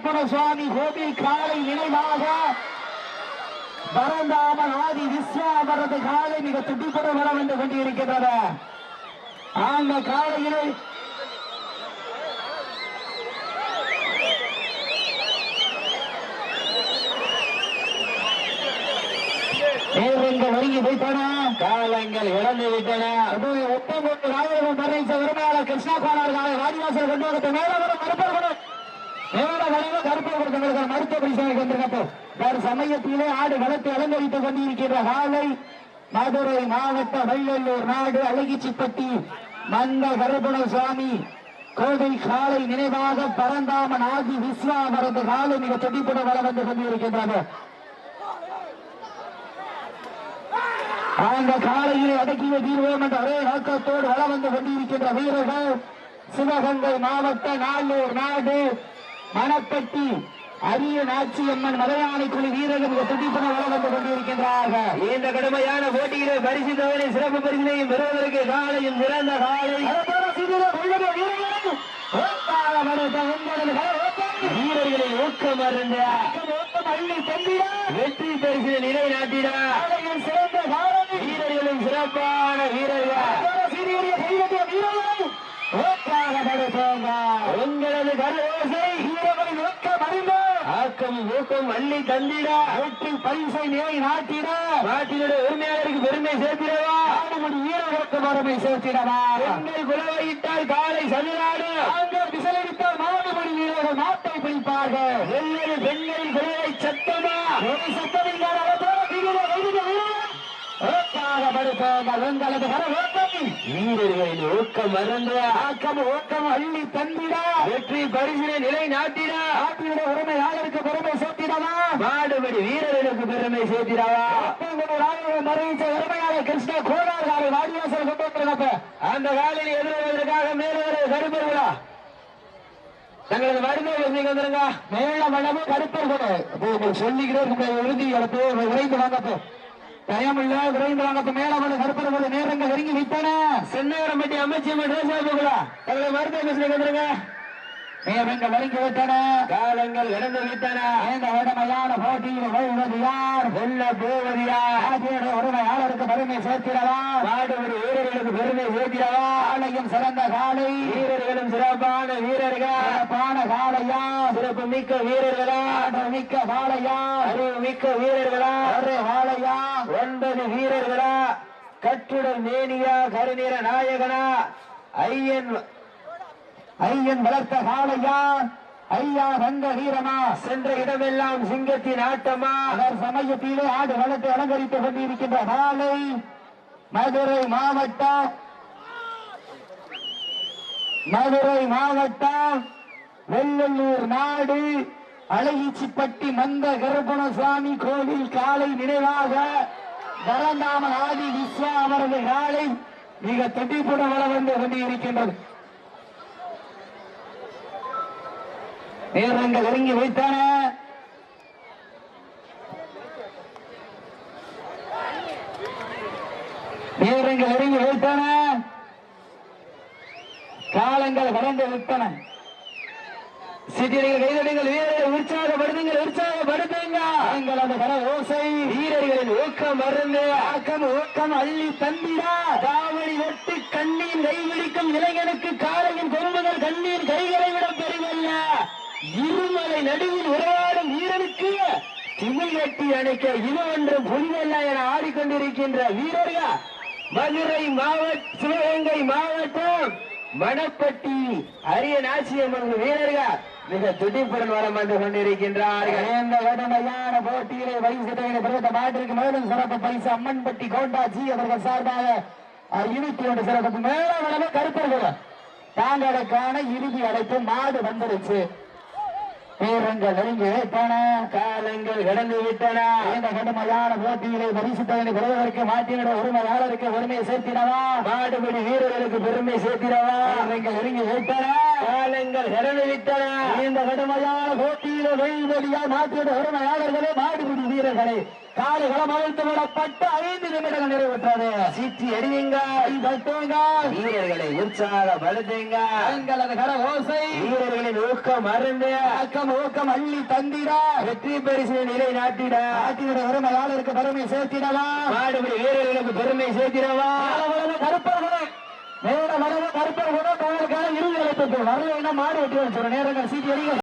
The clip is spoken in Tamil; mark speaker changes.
Speaker 1: கருப்பணசுவாமி கோவில் காலை நினைவாக பரந்தாமன் ஆதி விஸ்வாமரது காலை மிக துடிப்புடன் வளம் வந்து கொண்டிருக்கின்றன. அந்த காலையிலே நேரங்கள் நெருங்கி போய்த்தன, காலங்கள் இழந்து விட்டன. ஒப்பம் கொண்டு ராஜகம் பரிச உரிமையாளர் கிருஷ்ணா கோனார் காலை வாடிவாசல் கொண்டு வந்து மேலவரம் கருப்பர்களும் கருப்பர்களுக்கு மருத்துவ பரிசோதனை வந்திருக்கப்போ வேறு சமயத்திலே ஆடு வளர்த்து அலங்கரித்துக் கொண்டிருக்கின்ற காலை மதுரை மாவட்டம் வெள்ளூர் நாடு அழகிச்சிப்பட்டி மந்த கருப்பண சுவாமி கோவில் காலை நினைவாக பரந்தாமன் ஆதி விஸ்வாமரது காலை மிக துடிப்புடன் வளம் வந்து கொண்டிருக்கின்றது. அந்த காலையிலே அடக்கிய தீர்வோம் என்ற ஒரே நோக்கத்தோடு வளம் வந்து கொண்டிருக்கின்ற வீரர்கள் சிவகங்கை மாவட்ட நாளூர் நாடு மணப்பட்டி அரிய நாச்சியம்மன் மலையாளி குழு வீரர்கள் மிக துடிப்புடன் வளம் வந்து கொண்டிருக்கின்றார்கள். இந்த கடுமையான போட்டியிலே பரிசு தொகையை சிறப்பு பரிசினையும் பெறுவதற்கு காலையும் சிறந்த காலை வீரர்களை ஊக்கம் அருந்த வெற்றி பரிசு நிலைநாட்டிட சிறந்த வீரர்களும் சிறப்பான வீரர்கள் உங்களது கருவோசை வீரர்களின் ஊக்கம் அறிந்த ஆக்கம் ஊக்கம் அள்ளி தந்திட வெற்றி பரிசை நிலை நாட்டிட நாட்டினுடைய உரிமையாளருக்கு பெருமை சேர்த்திடவா வீரர்களுக்கு பெருமை சேர்த்திடவா. பெண்கள் குலவையிட்டால் காலை சதிராடு ஆண்கள் விசலடித்தால் மாடுபடி வீரர்கள் நாட்டை பிடிப்பார்கள். பெண்களின் குலவை சத்தமா சத்தமில்லாத வீரர்களின் ஊக்கம் மறந்து ஆக்கம் ஊக்கம் அள்ளி தந்திட வெற்றி பரிசினை நிலை நாட்டிட நாட்டினுடைய உரிமையாளருக்கு பெருமை சேர்த்திடவா மாடுபடி வீரர்களுக்கு பெருமை சேர்த்திடவா. உரிமையாளர் கிருஷ்ண கோடார் காலை வாடிவாசல் கொண்டு வந்திருக்கப்ப அந்த காலையில் எதிர்வதற்காக மேலே கருப்பர்களா தங்களது மருந்து வந்துருங்க மேல வளமும் கருப்பர்கள் சொல்லிக்கிட்டே இறுதி இடத்து விரைந்து வாங்கப்போ தயமில்ல விரைந்து வாங்கப்போ மேல வந்து கருப்பர்கள் நேரங்கள் நெருங்கி விட்டன. சென்னகரம்பட்டி அமைச்சர் தங்களை மருத்துவ வந்துருங்க நேரங்கள் நெருங்கி விட்டன, காலங்கள் இழந்து விட்டன. இந்த உடமையான போட்டியில் வெல்வது யார் வெல்ல போவது யார் உரிமையாளருக்கு பெருமை சேர்த்திடவா நாடுபடி வீரர்களுக்கு பெருமை சேர்த்திடவா. ஆலயம் சிறந்த காலை வீரர்களும் சிறப்பான வீரர்கள் சிறப்பான காலையா சிறப்பு மிக்க வீரர்களா மிக்க காலையா அறிவு மிக்க வீரர்களா ஒரு காலையா 9 வீரர்களா கட்டுடல் மேனியா கருநிற நாயகனா ஐயன் வளர்த்த காலையா ஐயா வந்த வீரமா சென்ற இடமெல்லாம் சிங்கத்தின் ஆட்டமா அவர் சமயத்திலே ஆடு வளர்த்து அலங்கரித்துக் கொண்டிருக்கின்ற காலை மதுரை மாவட்டம் வெள்ளூர் நாடு அழகிச்சிப்பட்டி மந்த கருப்பணசுவாமி கோவில் காலை நினைவாக பரந்தாமன் ஆதி விஸ்வா அவரது காலை மிக துடிப்புடன் வளம் வந்து கொண்டிருக்கின்றது. நேரங்கள் இறங்கி வைத்தன, நேரங்கள் இறங்கி வைத்தன, காலங்கள் கடந்து விட்டன. சிட்டிகள் கைதடிகள் வீரர்கள் உற்சாகப்படுத்துங்க எங்களது கர ஓசை வீரர்களின் ஊக்கம் மருந்து ஆக்கம் ஊக்கம் அள்ளி தந்திடா தாவணி ஒட்டு கண்ணீர் கைவிடிக்கும் இளைஞனுக்கு காலையின் கொம்புகள் கண்ணீர் கைகளை விட பெறுவல்ல இருமலை நடுவில் உரையாடும் வீரனுக்கு திமிழ் கட்டி அணைக்க இது ஒன்றும் புரிதல்ல என ஆடிக்கொண்டிருக்கின்ற வீரர்கள் மதுரை மாவட்டம் சிவகங்கை மாவட்டம் மணப்பட்டி அரிய நாச்சியம்மன் வீரர்கள் மிக துடிப்புடன் வளம் வந்து கொண்டிருக்கின்றார்கள். இந்த கடுமையான போட்டியிலே வயசு மாட்டிற்கு மேலும் சிறப்பு பரிசு அம்மன்பட்டி கோண்டாஜி அவர்கள் சார்பாக இறுதி சிறப்பு மேல வளமே கருப்பர்கள் தாங்களுக்கான இறுதி அழைப்பு மாடு வந்துருச்சு. நேரங்கள் நெருங்கி விட்டன, காலங்கள் கடந்து விட்டன. இந்த கடுமையான போட்டியிலே பரிசு தொகை பெறுவதற்கு மாட்டினுடைய உரிமையாளருக்கு பெருமை சேர்த்திடவா மாடுபடி வீரர்களுக்கு பெருமை சேர்த்திடவா நேரங்கள் நெருங்கி விட்டன, காலங்கள் கடந்து விட்டன. இந்த கடுமையான போட்டியிலே வெல்வெளியா மாட்டினுடைய உரிமையாளர்களே மாடுபடி வீரர்களை காலைகளம் அழைத்து விடப்பட்டு 5 நிமிடங்கள் நிறைவேற்றது. சீட்டி அடியுங்க, வீரர்களை உற்சாகப்படுத்துங்க. எங்களது கர ஓசை வீரர்களின் ஊக்கம் அருந்து ஊக்கம் அள்ளி தந்திட வெற்றி பரிசு நிலை நாட்டிட நாட்டினுடைய பெருமையாளருக்கு பெருமை சேர்த்திடவா, மாடுபடி வீரர்களுக்கு பெருமை சேர்த்திடவா. கருப்பர்களை மேல வரவு கருப்பர் கூட இறுதி அழைப்பு வரல, மாடு வெட்டி வச்சு நேரங்கள் சீட்டி அடிங்க.